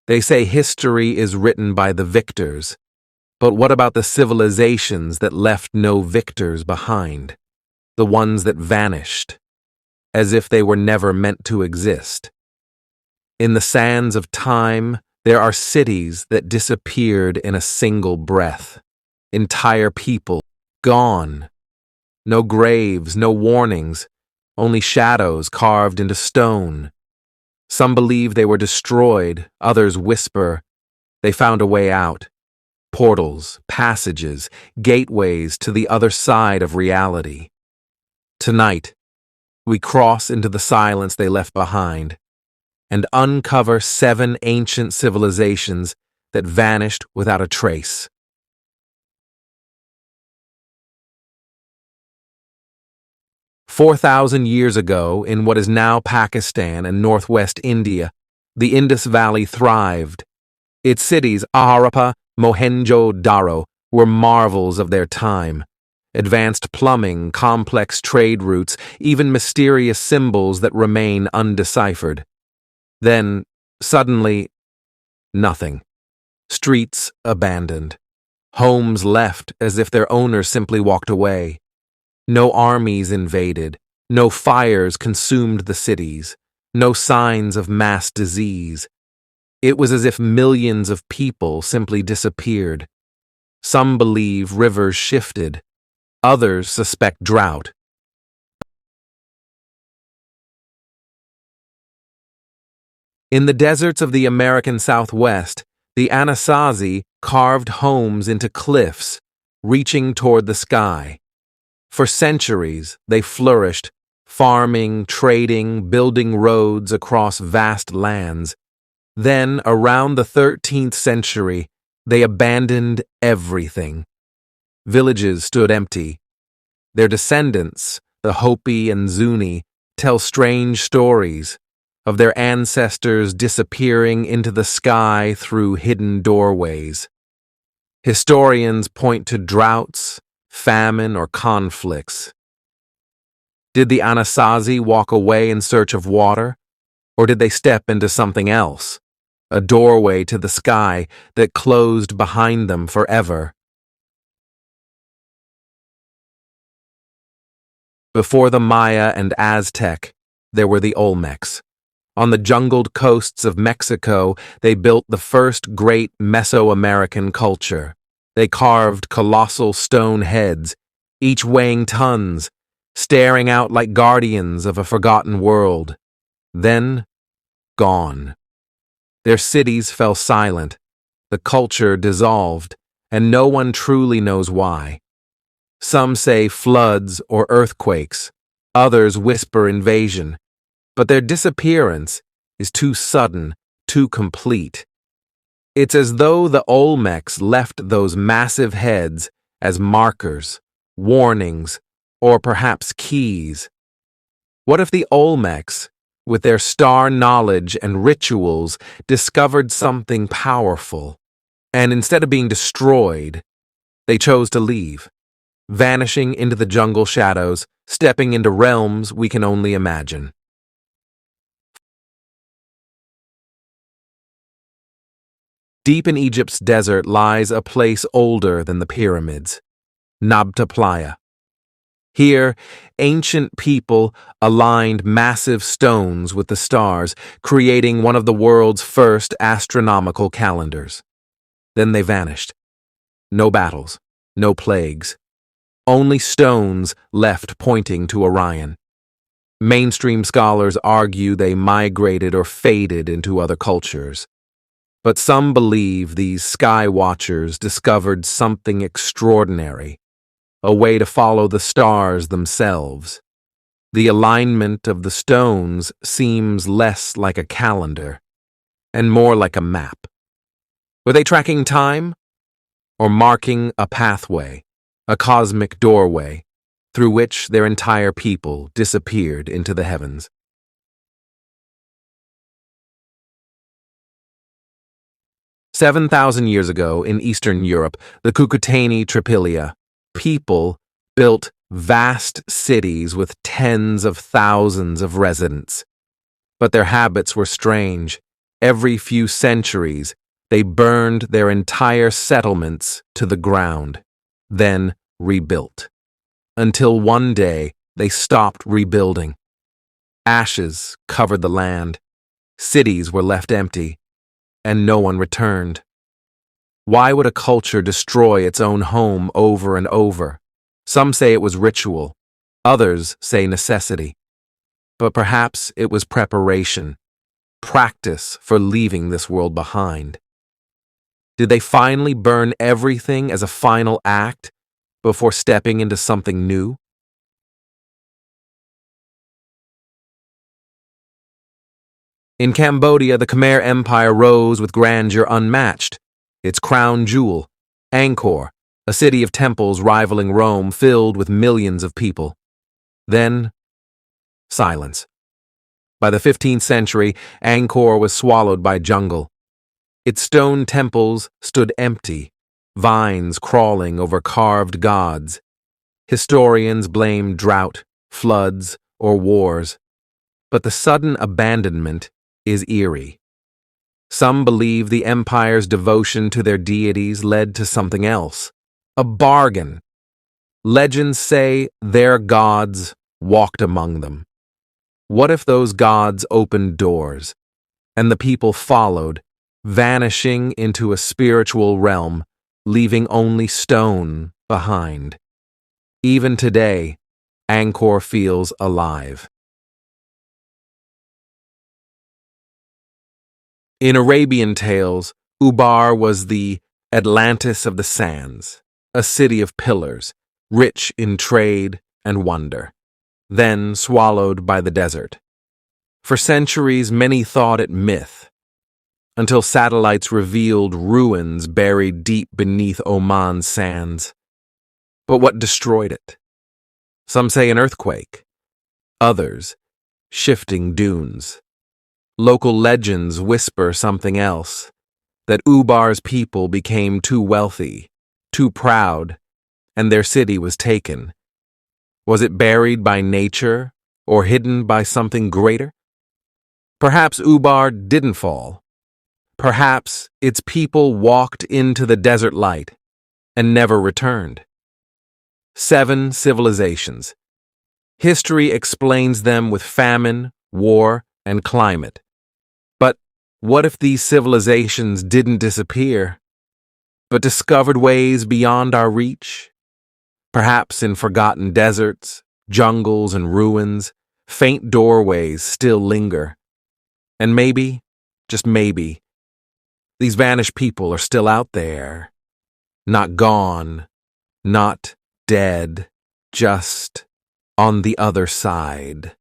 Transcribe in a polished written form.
They say history is written by the victors, but what about the civilizations that left no victors behind? The ones that vanished, as if they were never meant to exist. In the sands of time, there are cities that disappeared in a single breath. Entire people gone. No graves, no warnings, only shadows carved into stone. Some believe they were destroyed, others whisper they found a way out. Portals, passages, gateways to the other side of reality. Tonight, we cross into the silence they left behind and uncover 7 ancient civilizations that vanished without a trace. "4,000 years ago, in what is now Pakistan and northwest India, the Indus Valley thrived. Its cities, Harappa, Mohenjo-Daro, were marvels of their time. Advanced plumbing, complex trade routes, even mysterious symbols that remain undeciphered. Then, suddenly, nothing. Streets abandoned. Homes left as if their owners simply walked away. No armies invaded. No fires consumed the cities. No signs of mass disease. It was as if millions of people simply disappeared. Some believe rivers shifted. Others suspect drought. In the deserts of the American Southwest, the Anasazi carved homes into cliffs, reaching toward the sky. For centuries, they flourished, farming, trading, building roads across vast lands. Then, around the 13th century, they abandoned everything. Villages stood empty. Their descendants, the Hopi and Zuni, tell strange stories of their ancestors disappearing into the sky through hidden doorways. Historians point to droughts, famine, or conflicts. Did the Anasazi walk away in search of water, or did they step into something else, a doorway to the sky that closed behind them forever? Before the Maya and Aztec, there were the Olmecs. On the jungled coasts of Mexico, they built the first great Mesoamerican culture. They carved colossal stone heads, each weighing tons, staring out like guardians of a forgotten world. Then, gone. Their cities fell silent, the culture dissolved, and no one truly knows why. Some say floods or earthquakes, others whisper invasion. But their disappearance is too sudden, too complete. It's as though the Olmecs left those massive heads as markers, warnings, or perhaps keys. What if the Olmecs, with their star knowledge and rituals, discovered something powerful, and instead of being destroyed, they chose to leave, vanishing into the jungle shadows, stepping into realms we can only imagine? Deep in Egypt's desert lies a place older than the pyramids, Nabta Playa. Here, ancient people aligned massive stones with the stars, creating one of the world's first astronomical calendars. Then they vanished. No battles, no plagues, only stones left pointing to Orion. Mainstream scholars argue they migrated or faded into other cultures. But some believe these sky watchers discovered something extraordinary, a way to follow the stars themselves. The alignment of the stones seems less like a calendar and more like a map. Were they tracking time or marking a pathway, a cosmic doorway through which their entire people disappeared into the heavens? 7,000 years ago in Eastern Europe, the Cucuteni Trypillia, people built vast cities with tens of thousands of residents. But their habits were strange. Every few centuries, they burned their entire settlements to the ground, then rebuilt. Until one day, they stopped rebuilding. Ashes covered the land, cities were left empty, and no one returned. Why would a culture destroy its own home over and over? Some say it was ritual, others say necessity. But perhaps it was preparation, practice for leaving this world behind. Did they finally burn everything as a final act before stepping into something new? In Cambodia, the Khmer Empire rose with grandeur unmatched. Its crown jewel, Angkor, a city of temples rivaling Rome, filled with millions of people. Then, silence. By the 15th century, Angkor was swallowed by jungle. Its stone temples stood empty, vines crawling over carved gods. Historians blame drought, floods, or wars. But the sudden abandonment is eerie. Some believe the empire's devotion to their deities led to something else, a bargain. Legends say their gods walked among them. What if those gods opened doors, and the people followed, vanishing into a spiritual realm, leaving only stone behind? Even today, Angkor feels alive. In Arabian tales, Ubar was the Atlantis of the sands, a city of pillars, rich in trade and wonder, then swallowed by the desert. For centuries, many thought it myth, until satellites revealed ruins buried deep beneath Oman's sands. But what destroyed it? Some say an earthquake, others shifting dunes. Local legends whisper something else, that Ubar's people became too wealthy, too proud, and their city was taken. Was it buried by nature or hidden by something greater? Perhaps Ubar didn't fall. Perhaps its people walked into the desert light and never returned. 7 civilizations. History explains them with famine, war, and climate. But what if these civilizations didn't disappear, but discovered ways beyond our reach? Perhaps in forgotten deserts, jungles, and ruins, faint doorways still linger. And maybe, just maybe, these vanished people are still out there. Not gone, not dead, just on the other side.